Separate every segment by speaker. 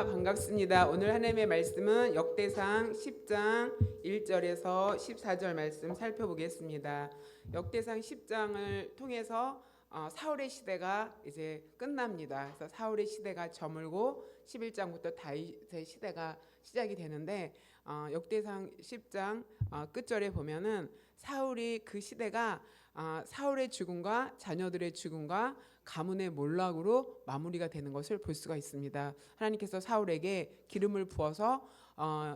Speaker 1: 반갑습니다. 오늘 하나님의 말씀은 역대상 10장 1절에서 14절 말씀 살펴보겠습니다. 역대상 10장을 통해서 사울의 시대가 이제 끝납니다. 그래서 사울의 시대가 저물고 11장부터 다윗의 시대가 시작이 되는데 역대상 10장 끝절에 보면은 사울이 그 시대가 사울의 죽음과 자녀들의 죽음과 가문의 몰락으로 마무리가 되는 것을 볼 수가 있습니다. 하나님께서 사울에게 기름을 부어서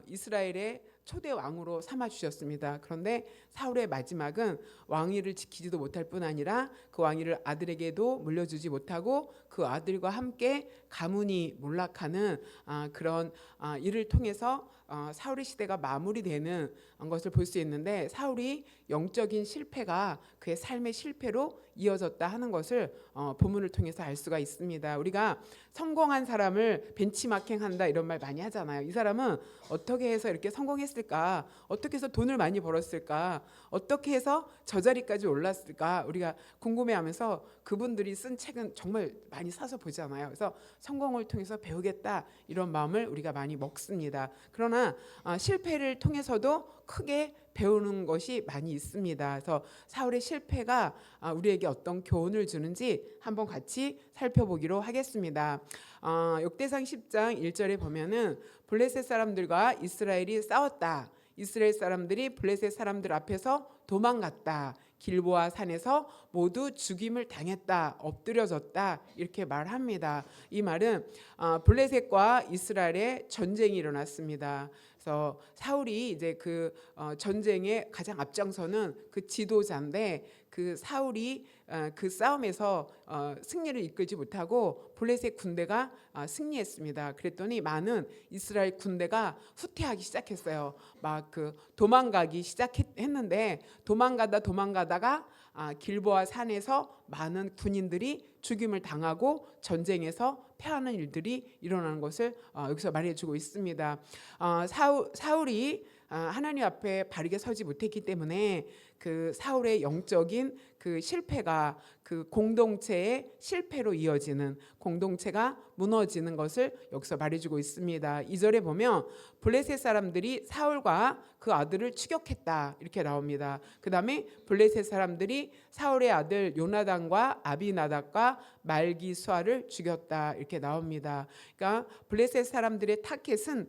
Speaker 1: 이스라엘의 초대 왕으로 삼아 주셨습니다. 그런데 사울의 마지막은 왕위를 지키지도 못할 뿐 아니라 그 왕위를 아들에게도 물려주지 못하고 그 아들과 함께 가문이 몰락하는 그런 일을 통해서 사울의 시대가 마무리되는 것을 볼 수 있는데, 사울이 영적인 실패가 그의 삶의 실패로 이어졌다 하는 것을 본문을 통해서 알 수가 있습니다. 우리가 성공한 사람을 벤치마킹한다 이런 말 많이 하잖아요. 이 사람은 어떻게 해서 이렇게 성공했을까? 어떻게 해서 돈을 많이 벌었을까? 어떻게 해서 저 자리까지 올랐을까? 우리가 궁금해하면서 그분들이 쓴 책은 정말 많이 사서 보잖아요. 그래서 성공을 통해서 배우겠다 이런 마음을 우리가 많이 먹습니다. 그러나 실패를 통해서도 크게 배우는 것이 많이 있습니다. 그래서 사울의 실패가 우리에게 어떤 교훈을 주는지 한번 같이 살펴보기로 하겠습니다. 역대상 10장 1절에 보면은 블레셋 사람들과 이스라엘이 싸웠다. 이스라엘 사람들이 블레셋 사람들 앞에서 도망갔다. 길보아 산에서 모두 죽임을 당했다. 엎드려졌다. 이렇게 말합니다. 이 말은 블레셋과 이스라엘의 전쟁이 일어났습니다. 그래서 사울이 이제 그 전쟁에 가장 앞장서는 그 지도자인데, 그 사울이 그 싸움에서 승리를 이끌지 못하고 블레셋 군대가 승리했습니다. 그랬더니 많은 이스라엘 군대가 후퇴하기 시작했어요. 막 그 도망가기 시작했는데, 도망가다가 길보아 산에서 많은 군인들이 죽임을 당하고 전쟁에서 패하는 일들이 일어나는 것을 여기서 말해주고 있습니다. 사울이 하나님 앞에 바르게 서지 못했기 때문에 그 사울의 영적인 그 실패가 그 공동체의 실패로 이어지는, 공동체가 무너지는 것을 여기서 말해주고 있습니다. 2절에 보면 블레셋 사람들이 사울과 그 아들을 추격했다 이렇게 나옵니다. 그 다음에 블레셋 사람들이 사울의 아들 요나단과 아비나답과 말기수아를 죽였다 이렇게 나옵니다. 그러니까 블레셋 사람들의 타켓은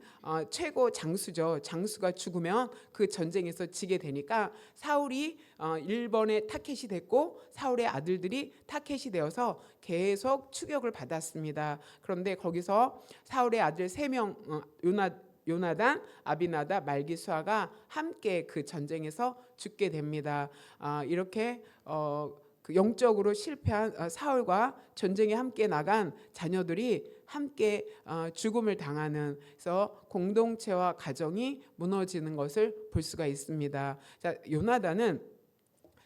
Speaker 1: 최고 장수죠. 장수가 죽으면 그 전쟁에서 지게 되니까 사울이 1번의 타켓이 됐고 사울의 아들들이 타켓이 되어서 계속 추격을 받았습니다. 그런데 거기서 사울의 아들 3명 요나단, 아비나답, 말기수아가 함께 그 전쟁에서 죽게 됩니다. 이렇게 그 영적으로 실패한 사울과 전쟁에 함께 나간 자녀들이 함께 죽음을 당하는, 그래서 공동체와 가정이 무너지는 것을 볼 수가 있습니다. 자, 요나단은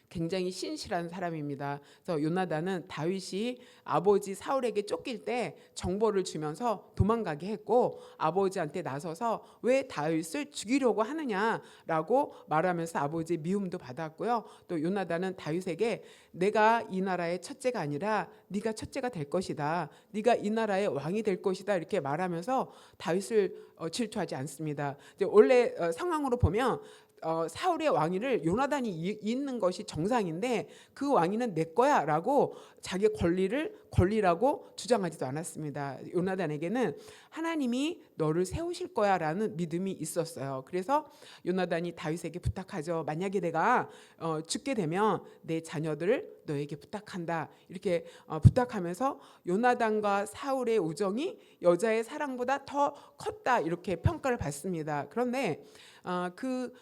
Speaker 1: 굉장히 신실한 사람입니다. 그래서 요나단은 다윗이 아버지 사울에게 쫓길 때 정보를 주면서 도망가게 했고, 아버지한테 나서서 왜 다윗을 죽이려고 하느냐라고 말하면서 아버지의 미움도 받았고요. 또 요나단은 다윗에게 내가 이 나라의 첫째가 아니라 네가 첫째가 될 것이다. 네가 이 나라의 왕이 될 것이다. 이렇게 말하면서 다윗을 질투하지 않습니다. 이제 원래 상황으로 보면 사울의 왕위를 요나단이 잇는 것이 정상인데, 그 왕위는 내 거야 라고 자기 권리라고 주장하지도 않았습니다. 요나단에게는 하나님이 너를 세우실 거야 라는 믿음이 있었어요. 그래서 요나단이 다윗에게 부탁하죠. 만약에 내가 죽게 되면 내 자녀들을 너에게 부탁한다 이렇게 부탁하면서 요나단과 사울의 우정이 여자의 사랑보다 더 컸다 이렇게 평가를 받습니다. 그런데 그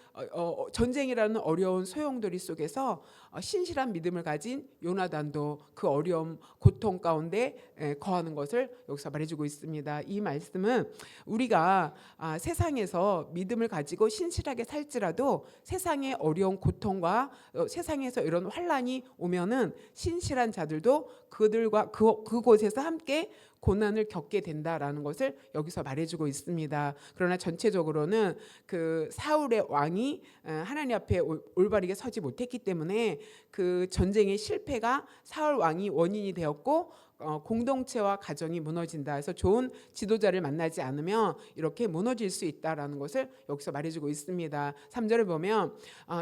Speaker 1: 전쟁이라는 어려운 소용돌이 속에서 신실한 믿음을 가진 요나단도 그 어려움, 고통 가운데 거하는 것을 여기서 말해주고 있습니다. 이 말씀은 우리가 세상에서 믿음을 가지고 신실하게 살지라도 세상의 어려운 고통과 세상에서 이런 환난이 오면은 신실한 자들도 그들과 그곳에서 함께 고난을 겪게 된다라는 것을 여기서 말해주고 있습니다. 그러나 전체적으로는 그 사울의 왕이 하나님 앞에 올바르게 서지 못했기 때문에 그 전쟁의 실패가 사울 왕이 원인이 되었고, 공동체와 가정이 무너진다. 그래서 좋은 지도자를 만나지 않으면 이렇게 무너질 수 있다라는 것을 여기서 말해주고 있습니다. 3절을 보면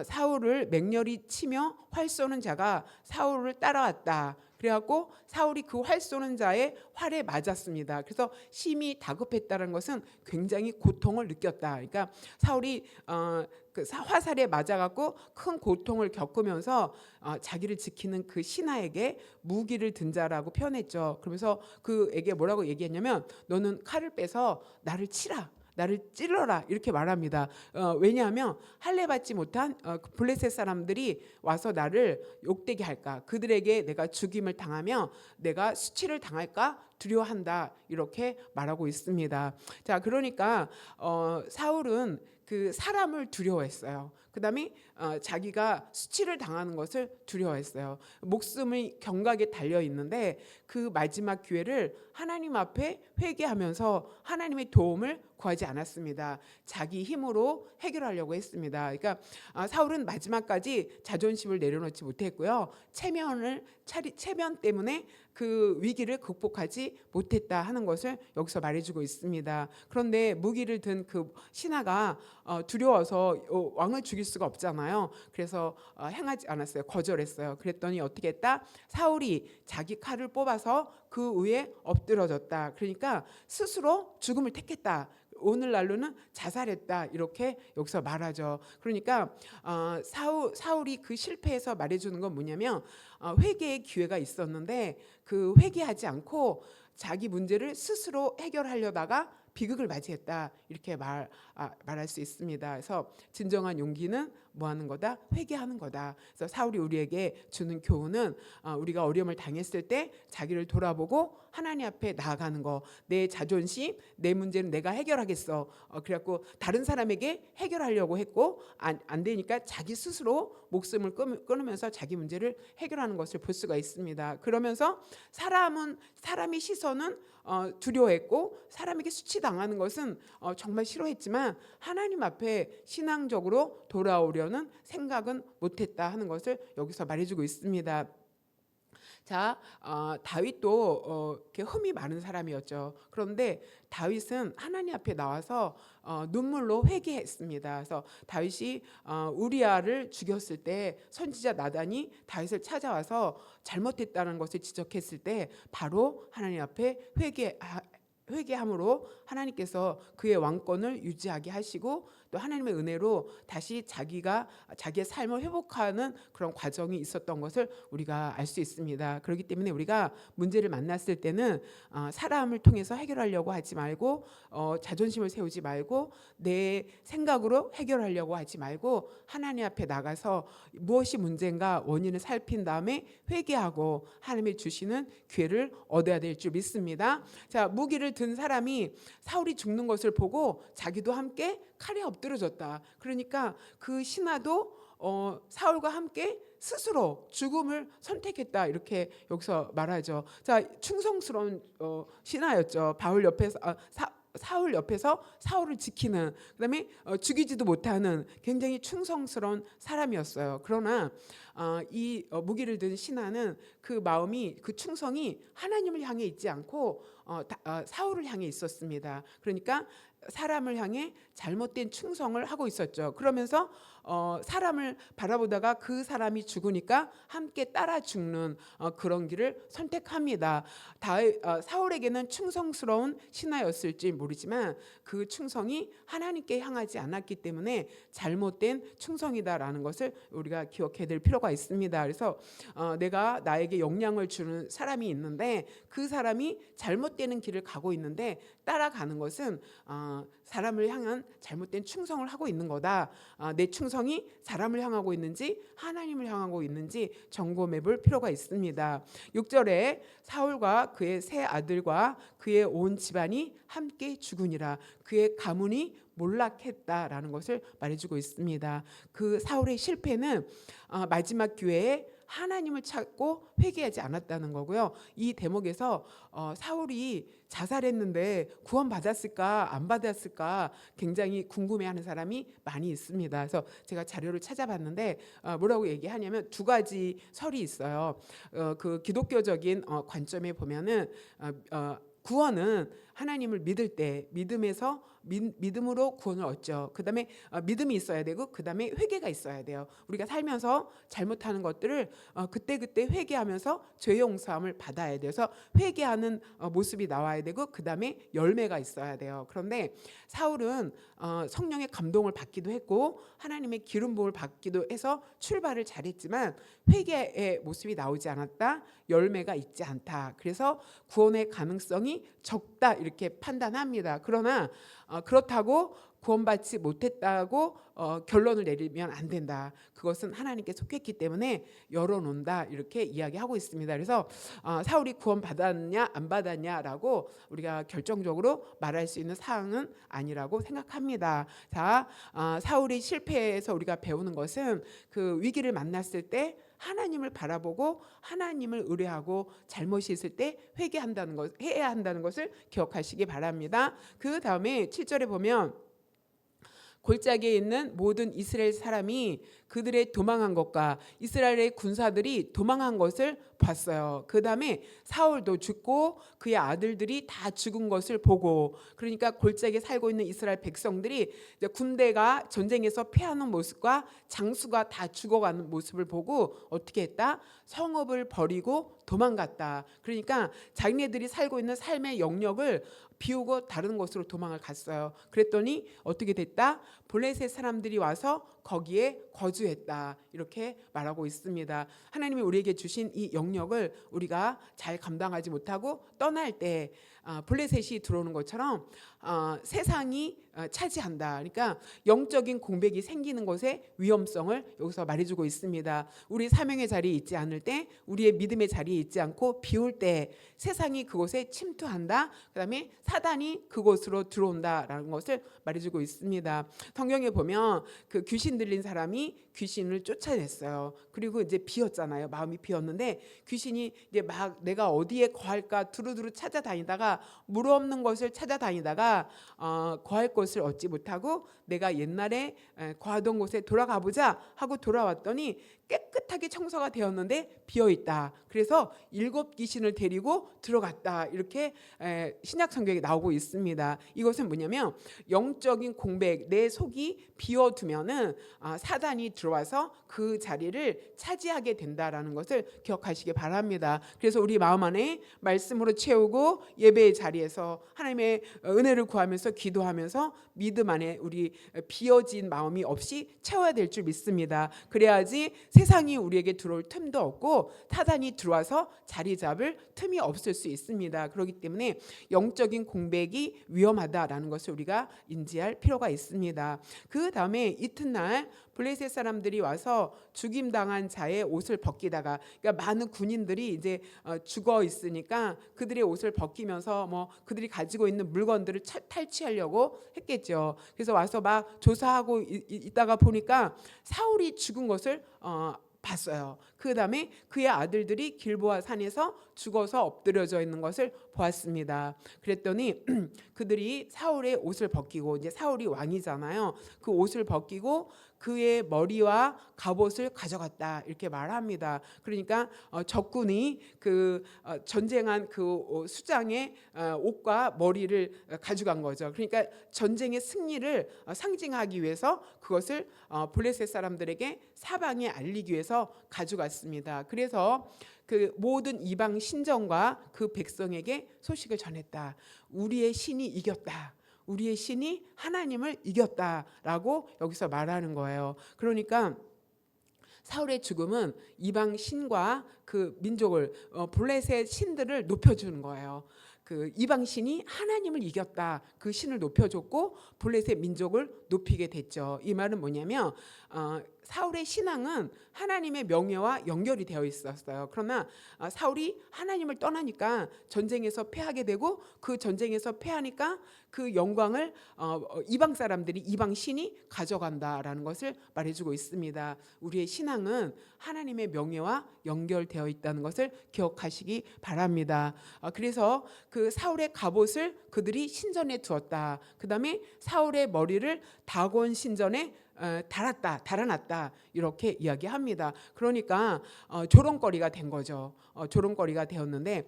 Speaker 1: 사울을 맹렬히 치며 활 쏘는 자가 사울을 따라왔다. 그래갖고 사울이 그 활 쏘는 자의 활에 맞았습니다. 그래서 심히 다급했다는 것은 굉장히 고통을 느꼈다. 그러니까 사울이 그 화살에 맞아갖고 큰 고통을 겪으면서 자기를 지키는 그 신하에게 무기를 든 자라고 표현했죠. 그러면서 그에게 뭐라고 얘기했냐면 너는 칼을 빼서 나를 치라. 나를 찔러라 이렇게 말합니다. 왜냐하면 할례 받지 못한 블레셋 사람들이 와서 나를 욕되게 할까, 그들에게 내가 죽임을 당하며 내가 수치를 당할까 두려워한다 이렇게 말하고 있습니다. 자, 그러니까 사울은 그 사람을 두려워했어요. 그다음에 자기가 수치를 당하는 것을 두려워했어요. 목숨이 경각에 달려 있는데 그 마지막 기회를 하나님 앞에 회개하면서 하나님의 도움을 구하지 않았습니다. 자기 힘으로 해결하려고 했습니다. 그러니까 사울은 마지막까지 자존심을 내려놓지 못했고요. 체면 때문에 그 위기를 극복하지 못했다 하는 것을 여기서 말해주고 있습니다. 그런데 무기를 든 그 신하가 두려워서 왕을 죽일 수가 없잖아요. 그래서 행하지 않았어요. 거절했어요. 그랬더니 어떻게 했다? 사울이 자기 칼을 뽑아서 그 위에 엎드러졌다. 그러니까 스스로 죽음을 택했다. 오늘날로는 자살했다 이렇게 여기서 말하죠. 그러니까 사울이 그 실패에서 말해주는 건 뭐냐면 회개의 기회가 있었는데 그 회개하지 않고 자기 문제를 스스로 해결하려다가 비극을 맞이했다 이렇게 말할 수 있습니다. 그래서 진정한 용기는 뭐 하는 거다? 회개하는 거다. 그래서 사울이 우리에게 주는 교훈은 우리가 어려움을 당했을 때 자기를 돌아보고 하나님 앞에 나아가는 거. 내 자존심, 내 문제는 내가 해결하겠어. 그래갖고 다른 사람에게 해결하려고 했고 안 되니까 자기 스스로 목숨을 끊으면서 자기 문제를 해결하는 것을 볼 수가 있습니다. 그러면서 사람의 시선은 두려워했고 사람에게 수치당하는 것은 정말 싫어했지만 하나님 앞에 신앙적으로 돌아오려는 생각은 못했다 하는 것을 여기서 말해주고 있습니다. 자, 다윗도 이렇게 흠이 많은 사람이었죠. 그런데 다윗은 하나님 앞에 나와서 눈물로 회개했습니다. 그래서 다윗이 우리아를 죽였을 때 선지자 나단이 다윗을 찾아와서 잘못했다는 것을 지적했을 때 바로 하나님 앞에 회개함으로 하나님께서 그의 왕권을 유지하게 하시고 또 하나님의 은혜로 다시 자기의 삶을 회복하는 그런 과정이 있었던 것을 우리가 알 수 있습니다. 그렇기 때문에 우리가 문제를 만났을 때는 사람을 통해서 해결하려고 하지 말고 자존심을 세우지 말고 내 생각으로 해결하려고 하지 말고 하나님 앞에 나가서 무엇이 문제인가 원인을 살핀 다음에 회개하고 하나님이 주시는 기회를 얻어야 될 줄 믿습니다. 자, 무기를 든 사람이 사울이 죽는 것을 보고 자기도 함께 칼에 엎드러졌다. 그러니까 그 신하도 사울과 함께 스스로 죽음을 선택했다 이렇게 여기서 말하죠. 자, 충성스러운 신하였죠. 사울 옆에서 사울을 지키는, 그다음에 죽이지도 못하는 굉장히 충성스러운 사람이었어요. 그러나 이 무기를 든 신하는 그 마음이, 그 충성이 하나님을 향해 있지 않고 사울을 향해 있었습니다. 그러니까 사람을 향해 잘못된 충성을 하고 있었죠. 그러면서 사람을 바라보다가 그 사람이 죽으니까 함께 따라 죽는 그런 길을 선택합니다. 사울에게는 충성스러운 신하였을지 모르지만 그 충성이 하나님께 향하지 않았기 때문에 잘못된 충성이다라는 것을 우리가 기억해야 될 필요가 있습니다. 그래서 내가 나에게 영향을 주는 사람이 있는데 그 사람이 잘못되는 길을 가고 있는데 따라가는 것은 사람을 향한 잘못된 충성을 하고 있는 거다. 내 충성이 사람을 향하고 있는지 하나님을 향하고 있는지 점검해 볼 필요가 있습니다. 6절에 사울과 그의 세 아들과 그의 온 집안이 함께 죽으니라. 그의 가문이 몰락했다라는 것을 말해주고 있습니다. 그 사울의 실패는 마지막 기회에 하나님을 찾고 회개하지 않았다는 거고요. 이 대목에서 사울이 자살했는데 구원 받았을까 안 받았을까 굉장히 궁금해하는 사람이 많이 있습니다. 그래서 제가 자료를 찾아봤는데 뭐라고 얘기하냐면 두 가지 설이 있어요. 그 기독교적인 관점에 보면은 구원은 하나님을 믿을 때 믿음에서 믿음으로 구원을 얻죠. 그다음에 믿음이 있어야 되고 그다음에 회개가 있어야 돼요. 우리가 살면서 잘못하는 것들을 그때그때 회개하면서 죄 용서함을 받아야 돼서 회개하는 모습이 나와야 되고 그다음에 열매가 있어야 돼요. 그런데 사울은 성령의 감동을 받기도 했고 하나님의 기름 부음을 받기도 해서 출발을 잘했지만 회개의 모습이 나오지 않았다. 열매가 있지 않다. 그래서 구원의 가능성이 적다 이렇게 판단합니다. 그러나 그렇다고 구원받지 못했다고 결론을 내리면 안 된다. 그것은 하나님께 속했기 때문에 열어놓는다 이렇게 이야기하고 있습니다. 그래서 사울이 구원받았냐 안 받았냐라고 우리가 결정적으로 말할 수 있는 사항은 아니라고 생각합니다. 자, 사울이 실패해서 우리가 배우는 것은 그 위기를 만났을 때 하나님을 바라보고 하나님을 의뢰하고 잘못이 있을 때 회개한다는 것, 해야 한다는 것을 기억하시기 바랍니다. 그 다음에 7절에 보면 골짜기에 있는 모든 이스라엘 사람이 그들의 도망한 것과 이스라엘의 군사들이 도망한 것을 봤어요. 그 다음에 사울도 죽고 그의 아들들이 다 죽은 것을 보고, 그러니까 골짜기에 살고 있는 이스라엘 백성들이 이제 군대가 전쟁에서 패하는 모습과 장수가 다 죽어가는 모습을 보고 어떻게 했다? 성읍을 버리고 도망갔다. 그러니까 자기네들이 살고 있는 삶의 영역을 비우고 다른 곳으로 도망을 갔어요. 그랬더니 어떻게 됐다? 블레셋 사람들이 와서 거기에 거주했다. 이렇게 말하고 있습니다. 하나님이 우리에게 주신 이 영역을 우리가 잘 감당하지 못하고 떠날 때 블레셋이 들어오는 것처럼 세상이 차지한다. 그러니까 영적인 공백이 생기는 것의 위험성을 여기서 말해주고 있습니다. 우리 사명의 자리에 있지 않을 때, 우리의 믿음의 자리에 있지 않고 비울 때 세상이 그곳에 침투한다. 그다음에 사단이 그곳으로 들어온다라는 것을 말해주고 있습니다. 성경에 보면 그 귀신 들린 사람이 귀신을 쫓아냈어요. 그리고 이제 비었잖아요. 마음이 비었는데 귀신이 이제 막 내가 어디에 거할까 두루두루 찾아다니다가 물 없는 것을 찾아다니다가 거할 곳을 얻지 못하고 내가 옛날에 거하던 곳에 돌아가 보자 하고 돌아왔더니 깨끗하게 청소가 되었는데 비어있다. 그래서 7 귀신을 데리고 들어갔다. 이렇게 신약 성경에 나오고 있습니다. 이것은 뭐냐면 영적인 공백, 내 속이 비워두면은 사단이 들어와서 그 자리를 차지하게 된다라는 것을 기억하시기 바랍니다. 그래서 우리 마음 안에 말씀으로 채우고 예배의 자리에서 하나님의 은혜를 구하면서 기도하면서 믿음 안에 우리 비어진 마음이 없이 채워야 될 줄 믿습니다. 그래야지 세상이 우리에게 들어올 틈도 없고 사단이 들어와서 자리 잡을 틈이 없을 수 있습니다. 그렇기 때문에 영적인 공백이 위험하다라는 것을 우리가 인지할 필요가 있습니다. 그 다음에 이튿날 블레셋 사람들이 와서 죽임당한 자의 옷을 벗기다가, 그러니까 많은 군인들이 이제 죽어 있으니까 그들의 옷을 벗기면서 뭐 그들이 가지고 있는 물건들을 탈취하려고 했겠죠. 그래서 와서 막 조사하고 있다가 보니까 사울이 죽은 것을 봤어요. 그 다음에 그의 아들들이 길보아 산에서 죽어서 엎드려져 있는 것을 보았습니다. 그랬더니 그들이 사울의 옷을 벗기고, 이제 사울이 왕이잖아요. 그 옷을 벗기고 그의 머리와 갑옷을 가져갔다 이렇게 말합니다. 그러니까 적군이 그 전쟁한 그 수장의 옷과 머리를 가져간 거죠. 그러니까 전쟁의 승리를 상징하기 위해서 그것을 블레셋 사람들에게 사방에 알리기 위해서 가져갔습니다. 그래서 그 모든 이방 신정과 그 백성에게 소식을 전했다. 우리의 신이 이겼다. 우리의 신이 하나님을 이겼다라고 여기서 말하는 거예요. 그러니까 사울의 죽음은 이방 신과 그 민족을 블레셋 신들을 높여주는 거예요. 그 이방 신이 하나님을 이겼다. 그 신을 높여줬고 블레셋 민족을 높이게 됐죠. 이 말은 뭐냐면 사울의 신앙은 하나님의 명예와 연결이 되어 있었어요. 그러나 사울이 하나님을 떠나니까 전쟁에서 패하게 되고 그 전쟁에서 패하니까 그 영광을 이방 사람들이, 이방 신이 가져간다라는 것을 말해주고 있습니다. 우리의 신앙은 하나님의 명예와 연결되어 있다는 것을 기억하시기 바랍니다. 그래서 그 사울의 갑옷을 그들이 신전에 두었다. 그 다음에 사울의 머리를 다곤 신전에 달아놨다 이렇게 이야기합니다. 그러니까 조롱거리가 된 거죠. 조롱거리가 되었는데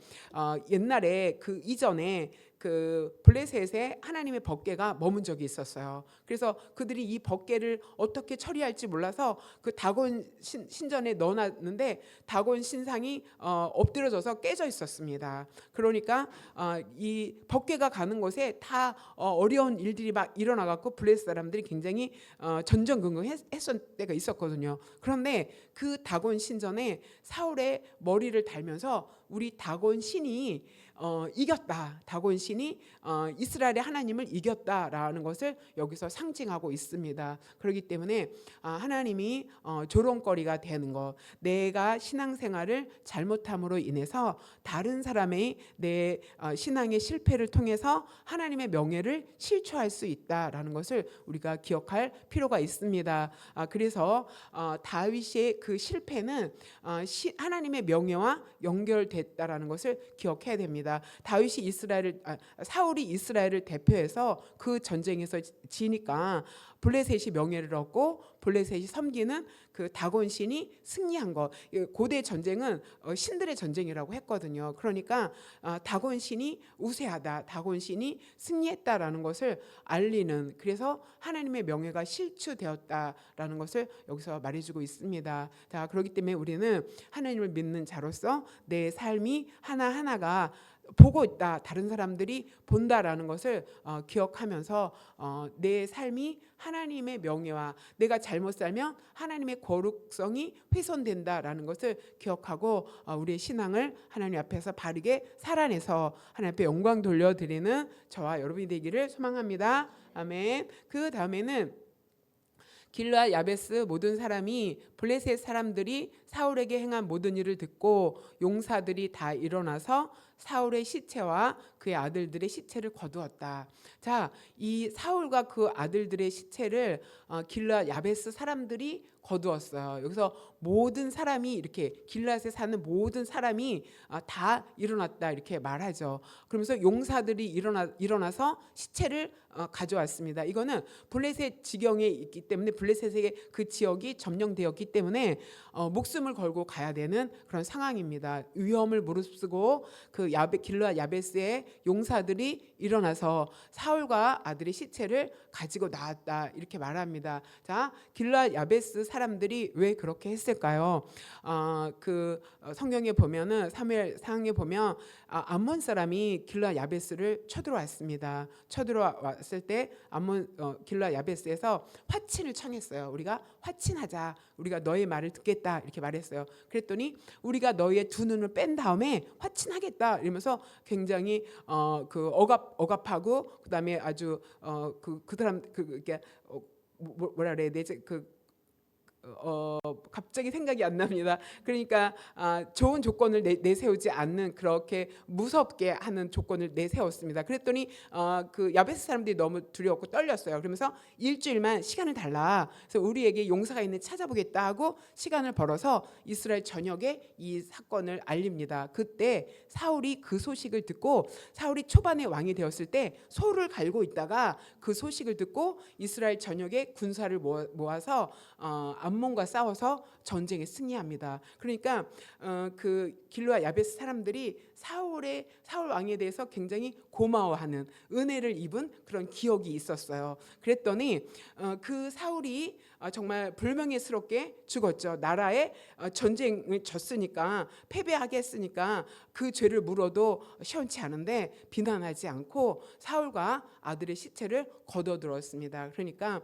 Speaker 1: 옛날에 그 이전에 그 블레셋에 하나님의 법궤가 머문 적이 있었어요. 그래서 그들이 이 법궤를 어떻게 처리할지 몰라서 그 다곤 신전에 넣어놨는데 다곤 신상이 엎드려져서 깨져 있었습니다. 그러니까 이 법궤가 가는 곳에 다 어려운 일들이 막 일어나갖고 블레셋 사람들이 굉장히 전전긍긍했을 때가 있었거든요. 그런데 그 다곤 신전에 사울의 머리를 달면서 우리 다곤 신이 이겼다. 다곤 신이 이스라엘의 하나님을 이겼다라는 것을 여기서 상징하고 있습니다. 그렇기 때문에 하나님이 조롱거리가 되는 것, 내가 신앙생활을 잘못함으로 인해서 다른 사람의 내 신앙의 실패를 통해서 하나님의 명예를 실추할 수 있다라는 것을 우리가 기억할 필요가 있습니다. 그래서 다윗의 그 실패는 하나님의 명예와 연결됐다라는 것을 기억해야 됩니다. 다윗이 사울이 이스라엘을 대표해서 그 전쟁에서 지니까 블레셋이 명예를 얻고 블레셋이 섬기는 그 다곤 신이 승리한 것. 고대 전쟁은 신들의 전쟁이라고 했거든요. 그러니까 다곤 신이 우세하다, 다곤 신이 승리했다라는 것을 알리는, 그래서 하나님의 명예가 실추되었다라는 것을 여기서 말해주고 있습니다. 자, 그렇기 때문에 우리는 하나님을 믿는 자로서 내 삶이 하나하나가 보고 있다, 다른 사람들이 본다라는 것을 기억하면서 내 삶이 하나님의 명예와 내가 잘못 살면 하나님의 거룩성이 훼손된다라는 것을 기억하고 우리의 신앙을 하나님 앞에서 바르게 살아내서 하나님 앞에 영광 돌려드리는 저와 여러분이 되기를 소망합니다. 아멘. 그 다음에는 길르앗 야베스 모든 사람이 블레셋 사람들이 사울에게 행한 모든 일을 듣고 용사들이 다 일어나서 사울의 시체와 그의 아들들의 시체를 거두었다. 자, 이 사울과 그 아들들의 시체를 길르앗 야베스 사람들이 거두었어요. 여기서 모든 사람이, 이렇게 길르앗에 사는 모든 사람이 다 일어났다 이렇게 말하죠. 그러면서 용사들이 일어나서 시체를 가져왔습니다. 이거는 블레셋 지경에 있기 때문에, 블레셋의 그 지역이 점령되었기 때문에 목숨을 걸고 가야 되는 그런 상황입니다. 위험을 무릅쓰고 그 길르앗 야베스의 용사들이 일어나서 사울과 아들의 시체를 가지고 나왔다 이렇게 말합니다. 자, 길르앗 야베스 사람들이 왜 그렇게 했을까요? 그 성경에 보면은 사무엘상에 보면 암몬 사람이 길르앗 야베스를 쳐들어왔습니다. 쳐들어왔을 때 길르앗 야베스에서 화친을 청했어요. 우리가 화친하자, 우리가 너의 말을 듣겠다 이렇게 말했어요. 그랬더니 우리가 너의 두 눈을 뺀 다음에 화친하겠다 이러면서 굉장히 그 억압하고, 그다음에 아주 그 사람 이게 뭐라 그래야 되지, 갑자기 생각이 안 납니다. 그러니까 좋은 조건을 내세우지 않는, 그렇게 무섭게 하는 조건을 내세웠습니다. 그랬더니 그 야베스 사람들이 너무 두려웠고 떨렸어요. 그러면서 일주일만 시간을 달라, 그래서 우리에게 용사가 있는지 찾아보겠다 하고 시간을 벌어서 이스라엘 전역에 이 사건을 알립니다. 그때 사울이 그 소식을 듣고, 사울이 초반에 왕이 되었을 때 소를 갈고 있다가 그 소식을 듣고 이스라엘 전역에 군사를 모아서 암몬과 싸워서 전쟁에 승리합니다. 그러니까 그 길르앗 야베스 사람들이 사울 왕에 대해서 굉장히 고마워하는, 은혜를 입은 그런 기억이 있었어요. 그랬더니 그 사울이 정말 불명예스럽게 죽었죠. 나라에 전쟁을 졌으니까, 패배하게 했으니까 그 죄를 물어도 시원치 않은데 비난하지 않고 사울과 아들의 시체를 거둬들었습니다. 그러니까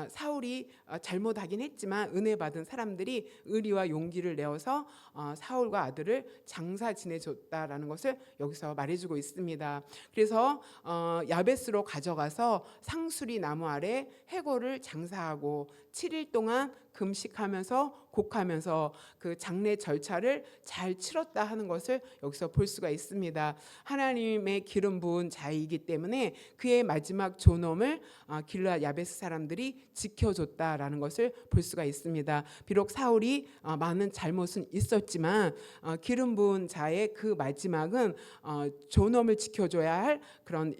Speaker 1: 사울이 잘못하긴 했지만 은혜 받은 사람들이 의리와 용기를 내어서 사울과 아들을 장사 지내줬다라는 것을 여기서 말해주고 있습니다. 그래서 야베스로 가져가서 상수리 나무 아래 해골을 장사하고 7일 동안 금식하면서 곡하면서 그 장례 절차를 잘 치렀다 하는 것을 여기서 볼 수가 있습니다. 하나님의 기름 부은 자이기 때문에 그의 마지막 존엄을 길르앗 야베스 사람들이 지켜줬다라는 것을 볼 수가 있습니다. 비록 사울이 많은 잘못은 있었지만 기름 부은 자의 그 마지막은 존엄을 지켜줘야 할 그런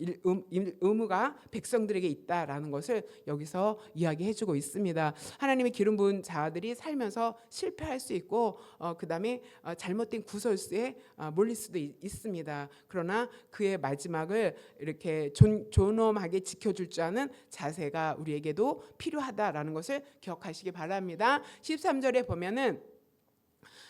Speaker 1: 의무가 백성들에게 있다라는 것을 여기서 이야기해주고 있습니다. 하나님의 기름 부은 자들이 살면서 실패할 수 있고 그 다음에 잘못된 구설수에 몰릴 수도 있습니다. 그러나 그의 마지막을 이렇게 존엄하게 지켜줄 줄 아는 자세가 우리에게도 필요하다라는 것을 기억하시기 바랍니다. 13절에 보면은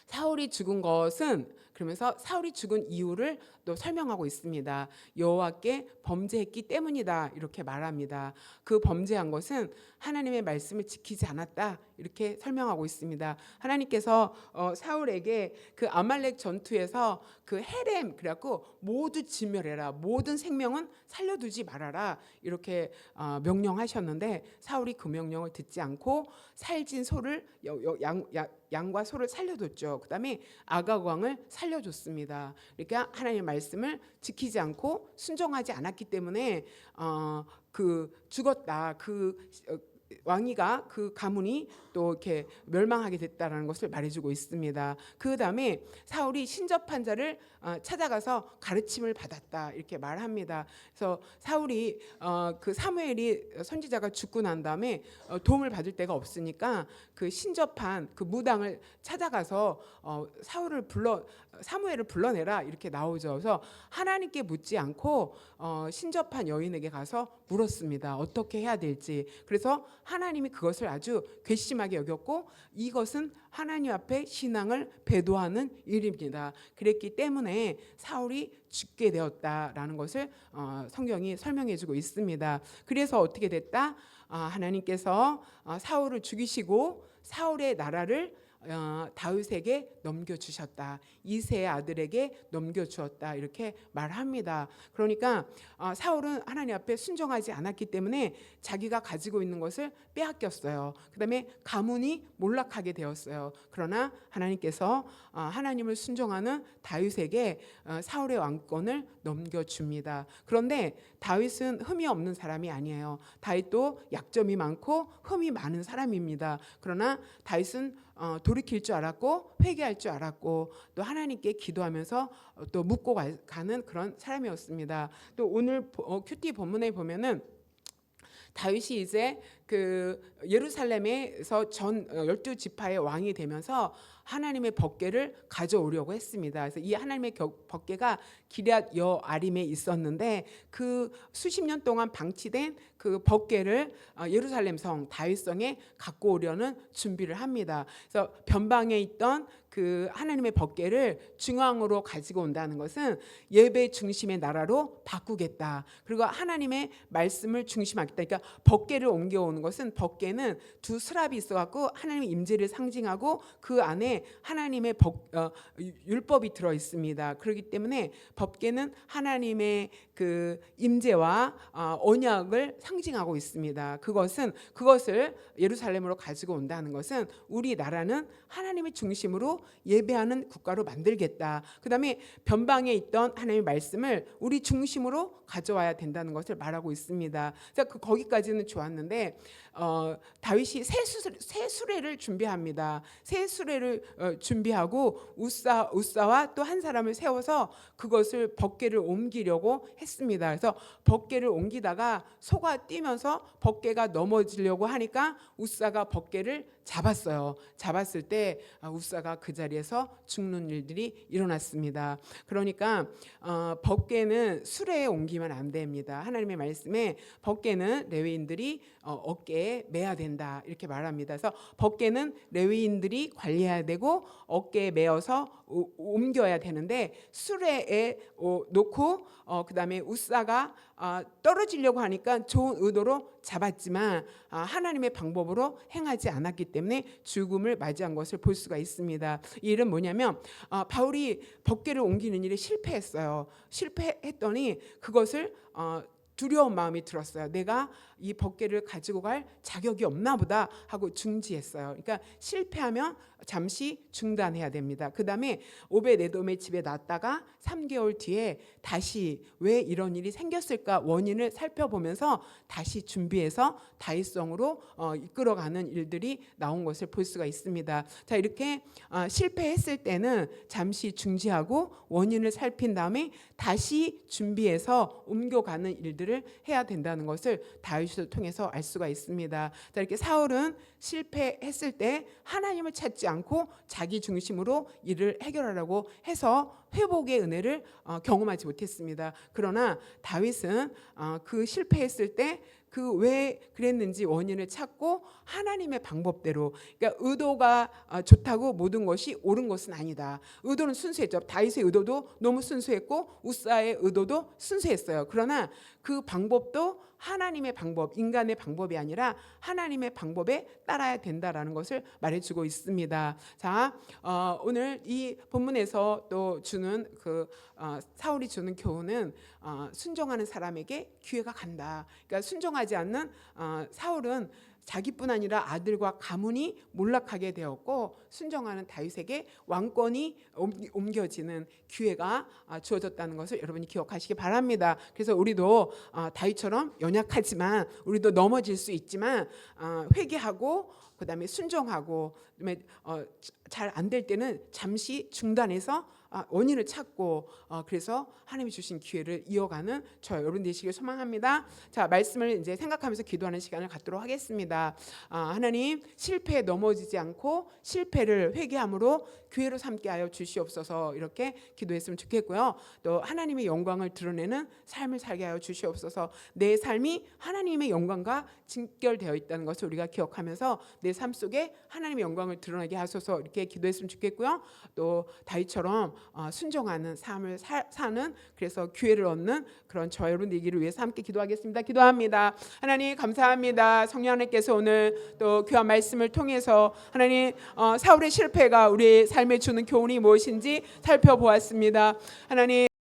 Speaker 1: 사울이 죽은 것은 그러면서 사울이 죽은 이유를 또 설명하고 있습니다. 여호와께 범죄했기 때문이다 이렇게 말합니다. 그 범죄한 것은 하나님의 말씀을 지키지 않았다 이렇게 설명하고 있습니다. 하나님께서 사울에게 그 아말렉 전투에서 그 헤렘 그래갖고 모두 진멸해라 모든 생명은 살려두지 말아라 이렇게 명령하셨는데 사울이 그 명령을 듣지 않고 살진 소를 양과 소를 살려뒀죠. 그 다음에 아각 왕을 살려줬습니다. 그러니까 하나님의 말씀을 지키지 않고 순종하지 않았기 때문에 그 죽었다. 그 왕위가 그 가문이 또 이렇게 멸망하게 됐다라는 것을 말해주고 있습니다. 그 다음에 사울이 신접한 자를 찾아가서 가르침을 받았다 이렇게 말합니다. 그래서 사울이 그 사무엘이 선지자가 죽고 난 다음에 도움을 받을 데가 없으니까 그 신접한 그 무당을 찾아가서 사무엘을 불러내라 이렇게 나오죠. 그래서 하나님께 묻지 않고 신접한 여인에게 가서 물었습니다. 어떻게 해야 될지. 그래서 하나님이 그것을 아주 괘씸하게 여겼고 이것은 하나님 앞에 신앙을 배도하는 일입니다. 그랬기 때문에 사울이 죽게 되었다라는 것을 성경이 설명해주고 있습니다. 그래서 어떻게 됐다? 하나님께서 사울을 죽이시고 사울의 나라를 다윗에게 넘겨주셨다. 이새의 아들에게 넘겨주었다 이렇게 말합니다. 그러니까 사울은 하나님 앞에 순종하지 않았기 때문에 자기가 가지고 있는 것을 빼앗겼어요. 그 다음에 가문이 몰락하게 되었어요. 그러나 하나님께서 하나님을 순종하는 다윗에게 사울의 왕권을 넘겨줍니다. 그런데 다윗은 흠이 없는 사람이 아니에요. 다윗도 약점이 많고 흠이 많은 사람입니다. 그러나 다윗은 돌이킬 줄 알았고 회개할 줄 알았고 또 하나님께 기도하면서 또 묻고 가는 그런 사람이었습니다. 또 오늘 큐티 본문에 보면은 다윗이 이제 그 예루살렘에서 전 12지파의 왕이 되면서 하나님의 법궤를 가져오려고 했습니다. 그래서 이 하나님의 법궤가 기럇 여아림에 있었는데 그 수십 년 동안 방치된 그 법궤를 예루살렘 성 다윗성에 갖고 오려는 준비를 합니다. 그래서 변방에 있던 그 하나님의 법궤를 중앙으로 가지고 온다는 것은 예배 중심의 나라로 바꾸겠다. 그리고 하나님의 말씀을 중심하겠다. 그러니까 법궤를 옮겨오는 것은 법궤는 두 스랍이 있어갖고 하나님의 임재를 상징하고 그 안에 하나님의 율법이 들어 있습니다. 그렇기 때문에 법궤는 하나님의 그 임재와 언약을 상징하고 있습니다. 그것을 예루살렘으로 가지고 온다는 것은 우리나라는 하나님의 중심으로 예배하는 국가로 만들겠다. 그 다음에 변방에 있던 하나님의 말씀을 우리 중심으로 가져와야 된다는 것을 말하고 있습니다. 그래서 거기까지는 좋았는데 다윗이 새 수레를 준비합니다. 새 수레를 준비하고 우사와 또 한 사람을 세워서 그것을 법궤를 옮기려고 했습니다. 그래서 법궤를 옮기다가 소가 뛰면서 법궤가 넘어지려고 하니까 우사가 법궤를 잡았어요. 잡았을 때 우사가 그 자리에서 죽는 일들이 일어났습니다. 그러니까 법궤는 수레에 옮기면 안 됩니다. 하나님의 말씀에 법궤는 레위인들이 어깨에 매야 된다 이렇게 말합니다. 그래서 법궤는 레위인들이 관리해야 되고 어깨에 매어서 옮겨야 되는데 수레에 놓고 그 다음에 우사가 떨어지려고 하니까 좋은 의도로 잡았지만 하나님의 방법으로 행하지 않았기 때문에 죽음을 맞이한 것을 볼 수가 있습니다. 이 일은 뭐냐면 바울이 법궤를 옮기는 일에 실패했어요. 실패했더니 그것을 두려운 마음이 들었어요. 내가 이 법궤를 가지고 갈 자격이 없나 보다 하고 중지했어요. 그러니까 실패하면 잠시 중단해야 됩니다. 그 다음에 오벳에돔의 집에 놨다가 3개월 뒤에 다시 왜 이런 일이 생겼을까 원인을 살펴보면서 다시 준비해서 다윗성으로 이끌어가는 일들이 나온 것을 볼 수가 있습니다. 자, 이렇게 실패했을 때는 잠시 중지하고 원인을 살핀 다음에 다시 준비해서 옮겨가는 일들을 해야 된다는 것을 다윗을 통해서 알 수가 있습니다. 자, 이렇게 사울은 실패했을 때 하나님을 찾지 않고 자기 중심으로 일을 해결하려고 해서 회복의 은혜를 경험하지 못했습니다. 그러나 다윗은 그 실패했을 때 그 왜 그랬는지 원인을 찾고 하나님의 방법대로, 그러니까 의도가 좋다고 모든 것이 옳은 것은 아니다. 의도는 순수했죠. 다윗의 의도도 너무 순수했고 우사의 의도도 순수했어요. 그러나 그 방법도 하나님의 방법, 인간의 방법이 아니라 하나님의 방법에 따라야 된다라는 것을 말해주고 있습니다. 자, 오늘 이 본문에서 또 주는 사울이 주는 교훈은 순종하는 사람에게 기회가 간다. 그러니까 순종하지 않는 사울은 자기뿐 아니라 아들과 가문이 몰락하게 되었고 순종하는 다윗에게 왕권이 옮겨지는 기회가 주어졌다는 것을 여러분이 기억하시기 바랍니다. 그래서 우리도 다윗처럼 연약하지만 우리도 넘어질 수 있지만 회개하고 그다음에 순종하고 그다음에 잘 안 될 때는 잠시 중단해서 원인을 찾고 그래서 하나님이 주신 기회를 이어가는 저 여러분 되시길 소망합니다. 자, 말씀을 이제 생각하면서 기도하는 시간을 갖도록 하겠습니다. 하나님, 실패에 넘어지지 않고 실패를 회개함으로 기회로 삼게 하여 주시옵소서. 이렇게 기도했으면 좋겠고요. 또 하나님의 영광을 드러내는 삶을 살게 하여 주시옵소서. 내 삶이 하나님의 영광과 직결되어 있다는 것을 우리가 기억하면서 내 삶 속에 하나님의 영광을 드러나게 하소서. 이렇게 기도했으면 좋겠고요. 또 다윗처럼 순종하는 삶을 사는, 그래서 기회를 얻는 그런 저 여러분 되기를 위해서 함께 기도하겠습니다. 기도합니다. 하나님 감사합니다. 성령 하나님께서 오늘 또 귀한 말씀을 통해서 하나님 사울의 실패가 우리 삶에 주는 교훈이 무엇인지 살펴보았습니다. 하나님